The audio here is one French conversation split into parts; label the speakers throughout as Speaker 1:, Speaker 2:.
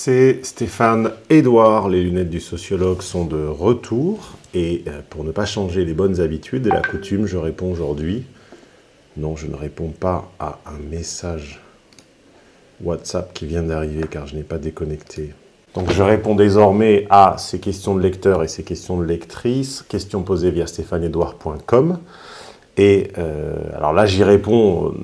Speaker 1: c'est Stéphane Edouard. Les lunettes du sociologue sont de retour. Et pour ne pas changer les bonnes habitudes et la coutume, je réponds aujourd'hui. Non, je ne réponds pas à un message WhatsApp qui vient d'arriver car je n'ai pas déconnecté. Donc je réponds désormais à ces questions de lecteurs et ces questions de lectrices, questions posées via stéphaneedouard.com. Et alors là, j'y réponds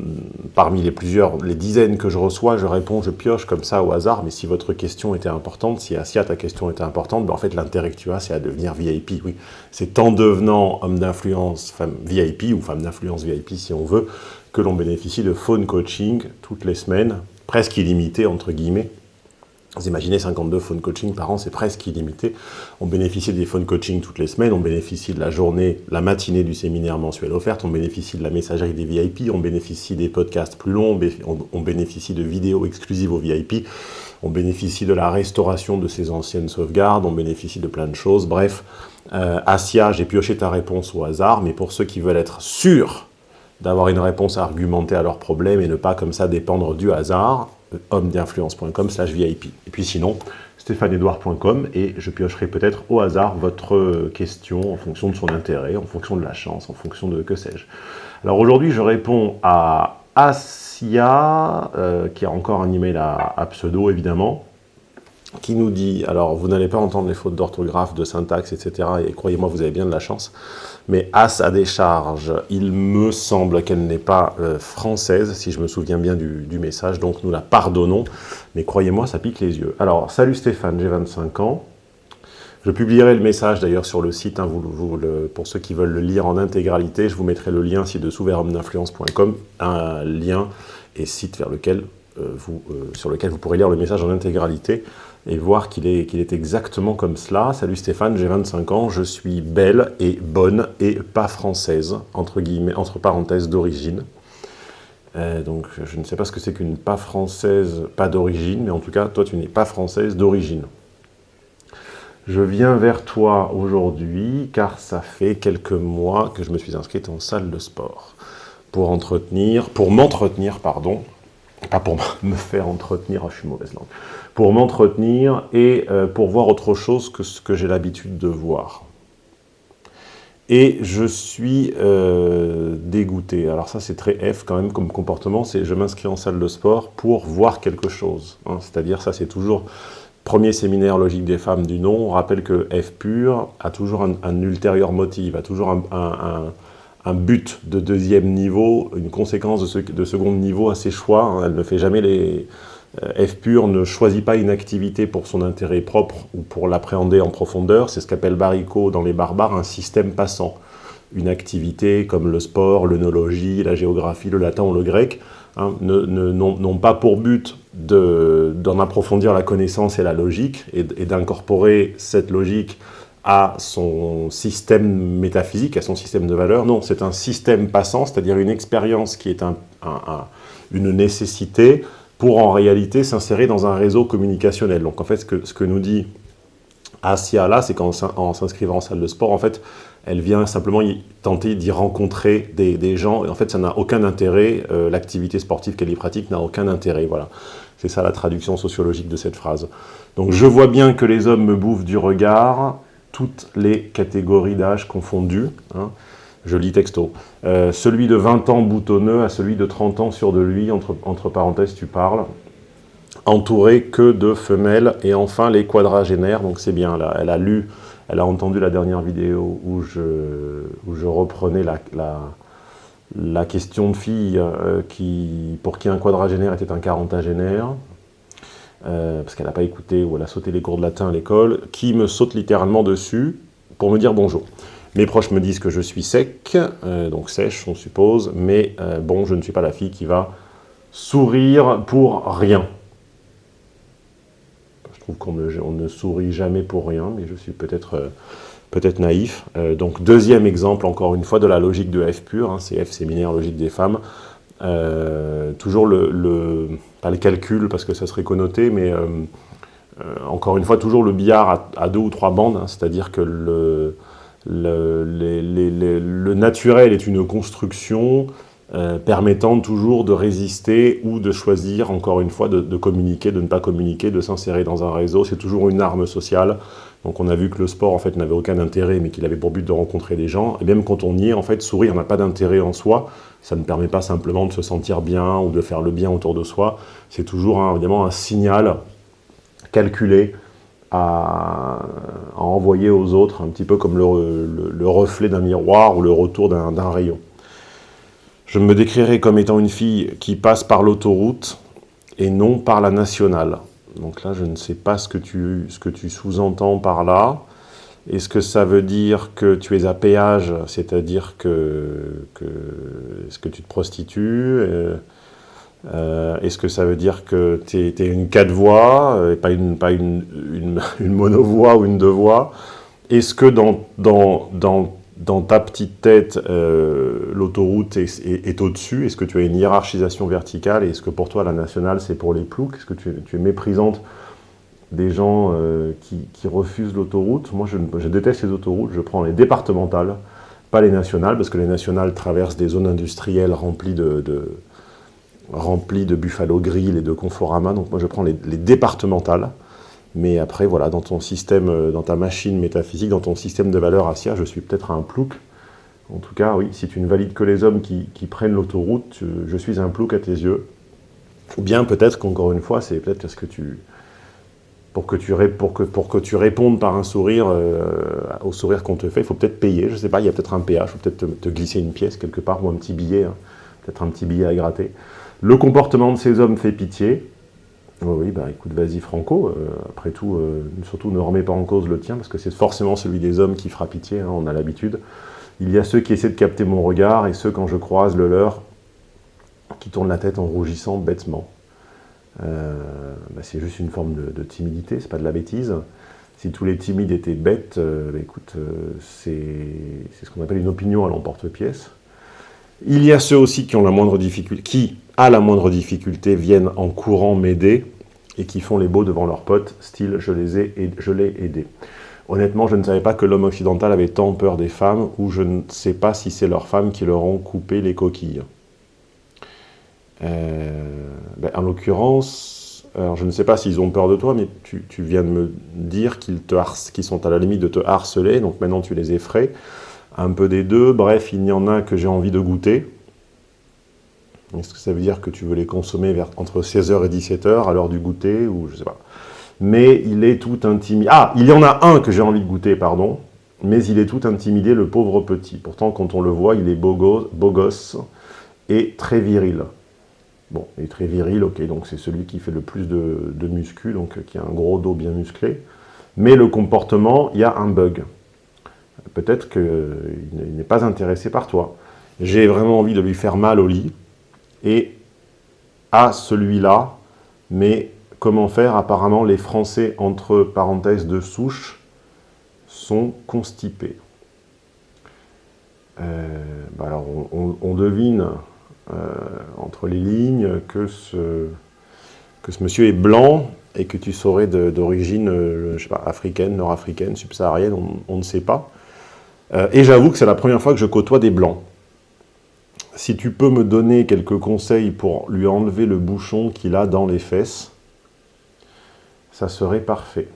Speaker 1: parmi les dizaines que je reçois, je pioche comme ça au hasard, mais si votre question était importante, si Asia, ta question était importante, ben en fait, l'intérêt que tu as, c'est à devenir VIP, oui. C'est en devenant homme d'influence, femme VIP, ou femme d'influence VIP, si on veut, que l'on bénéficie de phone coaching toutes les semaines, presque illimité, entre guillemets. Vous imaginez 52 phone coaching par an, c'est presque illimité. On bénéficie des phone coaching toutes les semaines, on bénéficie de la matinée du séminaire mensuel offerte, on bénéficie de la messagerie des VIP, on bénéficie des podcasts plus longs, on bénéficie de vidéos exclusives aux VIP, on bénéficie de la restauration de ses anciennes sauvegardes, on bénéficie de plein de choses. Bref, Asia, j'ai pioché ta réponse au hasard, mais pour ceux qui veulent être sûrs d'avoir une réponse argumentée à leurs problèmes et ne pas comme ça dépendre du hasard, homme-d'influence.com/VIP. Et puis sinon, stéphaneedouard.com et je piocherai peut-être au hasard votre question en fonction de son intérêt, en fonction de la chance, en fonction de que sais-je. Alors aujourd'hui, je réponds à Asia, qui a encore un email à pseudo évidemment, qui nous dit, alors vous n'allez pas entendre les fautes d'orthographe, de syntaxe, etc. Et croyez-moi, vous avez bien de la chance. Mais As à décharge, il me semble qu'elle n'est pas française, si je me souviens bien du message, donc nous la pardonnons. Mais croyez-moi, ça pique les yeux. Alors, salut Stéphane, j'ai 25 ans. Je publierai le message d'ailleurs sur le site, hein, pour ceux qui veulent le lire en intégralité. Je vous mettrai le lien ci-dessous vers homme-d'influence.com, un lien et site sur lequel vous pourrez lire le message en intégralité et voir qu'il est exactement comme cela. Salut Stéphane, j'ai 25 ans, je suis belle et bonne et pas française, entre guillemets, entre parenthèses, d'origine. Donc je ne sais pas ce que c'est qu'une pas française, pas d'origine, mais en tout cas, toi tu n'es pas française d'origine. Je viens vers toi aujourd'hui car ça fait quelques mois que je me suis inscrite en salle de sport pour m'entretenir, pas pour me faire entretenir, je suis mauvaise langue, pour m'entretenir et pour voir autre chose que ce que j'ai l'habitude de voir. Et je suis dégoûté. Alors ça, c'est très F quand même comme comportement, c'est je m'inscris en salle de sport pour voir quelque chose. Hein. C'est-à-dire, ça c'est toujours premier séminaire logique des femmes du nom. On rappelle que F pur a toujours un ultérieur motif, a toujours un but de deuxième niveau, une conséquence de second niveau à ses choix. Hein. Elle ne fait jamais F pur ne choisit pas une activité pour son intérêt propre ou pour l'appréhender en profondeur. C'est ce qu'appelle Barico dans Les Barbares un système passant. Une activité comme le sport, l'œnologie, la géographie, le latin ou le grec, hein, n'ont pas pour but d'en approfondir la connaissance et la logique et d'incorporer cette logique à son système métaphysique, à son système de valeurs. Non, c'est un système passant, c'est-à-dire une expérience qui est une nécessité pour en réalité s'insérer dans un réseau communicationnel. Donc en fait, ce que nous dit Asia là, c'est qu'en s'inscrivant en salle de sport, en fait, elle vient simplement tenter d'y rencontrer des gens, et en fait, ça n'a aucun intérêt, l'activité sportive qu'elle y pratique n'a aucun intérêt, voilà. C'est ça la traduction sociologique de cette phrase. Donc je vois bien que les hommes me bouffent du regard, toutes les catégories d'âge confondues, hein. Je lis texto. Celui de 20 ans boutonneux à celui de 30 ans sûr de lui, entre parenthèses, tu parles. Entouré que de femelles. Et enfin, les quadragénaires. Donc c'est bien, là. Elle a entendu la dernière vidéo où je reprenais la question de fille pour qui un quadragénaire était un quarantagénaire. Parce qu'elle n'a pas écouté ou elle a sauté les cours de latin à l'école, qui me saute littéralement dessus pour me dire bonjour. Mes proches me disent que je suis sec, donc sèche on suppose, mais bon, je ne suis pas la fille qui va sourire pour rien. Je trouve qu'on ne sourit jamais pour rien, mais je suis peut-être naïf. Donc deuxième exemple, encore une fois, de la logique de F pur, hein, c'est F séminaire logique des femmes. Toujours pas le calcul, parce que ça serait connoté, mais encore une fois, toujours le billard à 2 ou 3 bandes, hein, c'est-à-dire que le naturel est une construction permettant toujours de résister ou de choisir, encore une fois, de communiquer, de ne pas communiquer, de s'insérer dans un réseau. C'est toujours une arme sociale. Donc on a vu que le sport, en fait, n'avait aucun intérêt, mais qu'il avait pour but de rencontrer des gens. Et même quand on y est, en fait, sourire n'a pas d'intérêt en soi. Ça ne permet pas simplement de se sentir bien ou de faire le bien autour de soi. C'est toujours, évidemment, un signal calculé à envoyer aux autres, un petit peu comme le reflet d'un miroir ou le retour d'un rayon. Je me décrirais comme étant une fille qui passe par l'autoroute et non par la nationale. Donc là, je ne sais pas ce que tu sous-entends par là. Est-ce que ça veut dire que tu es à péage, c'est-à-dire est-ce que tu te prostitues est-ce que ça veut dire que tu es une 4 voix, et pas une monovoix ou une 2 voix? Est-ce que dans ta petite tête, l'autoroute est au-dessus? Est-ce que tu as une hiérarchisation verticale? Et est-ce que pour toi, la nationale, c'est pour les ploucs? Est-ce que tu es méprisante des gens qui refusent l'autoroute? Moi, je déteste les autoroutes. Je prends les départementales, pas les nationales, parce que les nationales traversent des zones industrielles remplies de Buffalo Grill et de Conforama. Donc moi, je prends les départementales. Mais après, voilà, dans ton système, dans ta machine métaphysique, dans ton système de valeurs Assia, je suis peut-être un plouc. En tout cas, oui, si tu ne valides que les hommes qui prennent l'autoroute, je suis un plouc à tes yeux. Ou bien peut-être qu'encore une fois, c'est peut-être parce que pour que tu répondes par un sourire au sourire qu'on te fait, il faut peut-être payer, je ne sais pas, il y a peut-être un péage, il faut peut-être te glisser une pièce quelque part ou un petit billet, hein, peut-être un petit billet à gratter. Le comportement de ces hommes fait pitié. Oui, bah écoute, vas-y Franco, après tout, surtout ne remets pas en cause le tien, parce que c'est forcément celui des hommes qui fera pitié, hein, on a l'habitude. Il y a ceux qui essaient de capter mon regard, et ceux, quand je croise le leur, qui tournent la tête en rougissant bêtement. C'est juste une forme de timidité, c'est pas de la bêtise. Si tous les timides étaient bêtes, écoute, c'est ce qu'on appelle une opinion à l'emporte-pièce. Il y a ceux aussi qui ont la moindre difficulté, qui, à la moindre difficulté, viennent en courant m'aider et qui font les beaux devant leurs potes, style je l'ai aidé. Honnêtement, je ne savais pas que l'homme occidental avait tant peur des femmes, ou je ne sais pas si c'est leurs femmes qui leur ont coupé les coquilles. En l'occurrence, alors je ne sais pas s'ils ont peur de toi, mais tu viens de me dire qu'ils sont à la limite de te harceler, donc maintenant tu les effraies. Un peu des deux, bref, il y en a que j'ai envie de goûter. Est-ce que ça veut dire que tu veux les consommer entre 16h et 17h à l'heure du goûter, ou je sais pas. Mais il est tout intimidé. Ah, il y en a un que j'ai envie de goûter, pardon, mais il est tout intimidé, le pauvre petit. Pourtant, quand on le voit, il est beau gosse et très viril. Bon, il est très viril, ok, donc c'est celui qui fait le plus de muscu, donc qui a un gros dos bien musclé. Mais le comportement, il y a un bug. Peut-être qu'il n'est pas intéressé par toi. J'ai vraiment envie de lui faire mal au lit. Et à celui-là, mais comment faire? Apparemment, les Français, entre parenthèses de souche, sont constipés. Alors, on devine entre les lignes que ce monsieur est blanc et que tu serais d'origine, je sais pas, africaine, nord-africaine, subsaharienne, on ne sait pas. Et j'avoue que c'est la première fois que je côtoie des blancs. Si tu peux me donner quelques conseils pour lui enlever le bouchon qu'il a dans les fesses, ça serait parfait.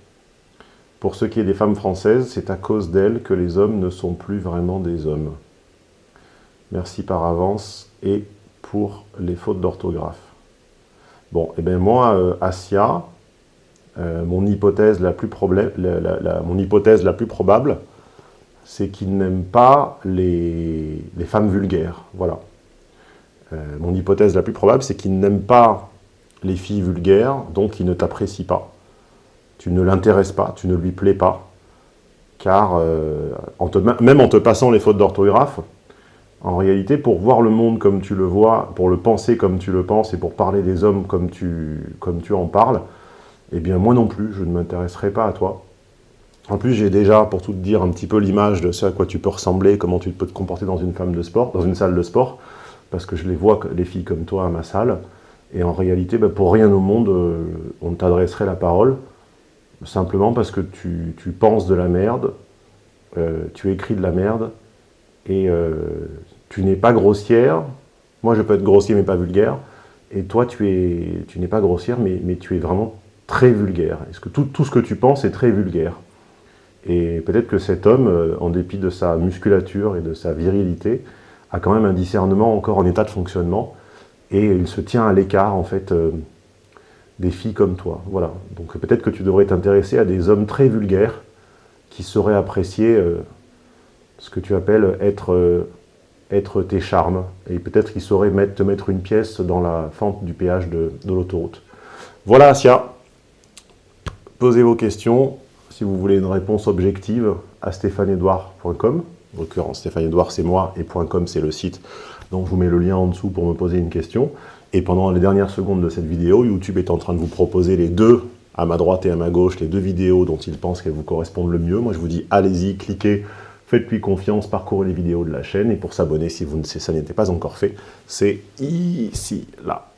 Speaker 1: Pour ce qui est des femmes françaises, c'est à cause d'elles que les hommes ne sont plus vraiment des hommes. Merci par avance et pour les fautes d'orthographe. Bon, et bien moi, Assia, mon hypothèse la plus probable, c'est qu'il n'aime pas les femmes vulgaires. Voilà. Mon hypothèse la plus probable, c'est qu'il n'aime pas les filles vulgaires, donc il ne t'apprécie pas. Tu ne l'intéresses pas, tu ne lui plais pas, car même en te passant les fautes d'orthographe, en réalité, pour voir le monde comme tu le vois, pour le penser comme tu le penses, et pour parler des hommes comme tu en parles, eh bien moi non plus, je ne m'intéresserai pas à toi. En plus, j'ai déjà, pour tout te dire, un petit peu l'image de ce à quoi tu peux ressembler, comment tu peux te comporter dans une salle de sport, parce que je les vois, les filles comme toi, à ma salle, et en réalité, pour rien au monde, on t'adresserait la parole, simplement parce que tu penses de la merde, tu écris de la merde, et tu n'es pas grossière, Moi, je peux être grossier mais pas vulgaire. Et toi, tu n'es pas grossière, mais tu es vraiment très vulgaire. Est-ce que tout ce que tu penses est très vulgaire? Et peut-être que cet homme, en dépit de sa musculature et de sa virilité, a quand même un discernement encore en état de fonctionnement. Et il se tient à l'écart, en fait, des filles comme toi. Voilà. Donc peut-être que tu devrais t'intéresser à des hommes très vulgaires qui sauraient apprécier ce que tu appelles être tes charmes. Et peut-être qu'ils sauraient te mettre une pièce dans la fente du péage de l'autoroute. Voilà, Asia. Posez vos questions. Si vous voulez une réponse objective, à stéphaneedouard.com. En l'occurrence, Stéphane Edouard, c'est moi, et .com, c'est le site. Donc, je vous mets le lien en dessous pour me poser une question. Et pendant les dernières secondes de cette vidéo, YouTube est en train de vous proposer les deux, à ma droite et à ma gauche, les deux vidéos dont il pense qu'elles vous correspondent le mieux. Moi, je vous dis, allez-y, cliquez, faites-lui confiance, parcourez les vidéos de la chaîne. Et pour s'abonner, si ça n'était pas encore fait, c'est ici, là.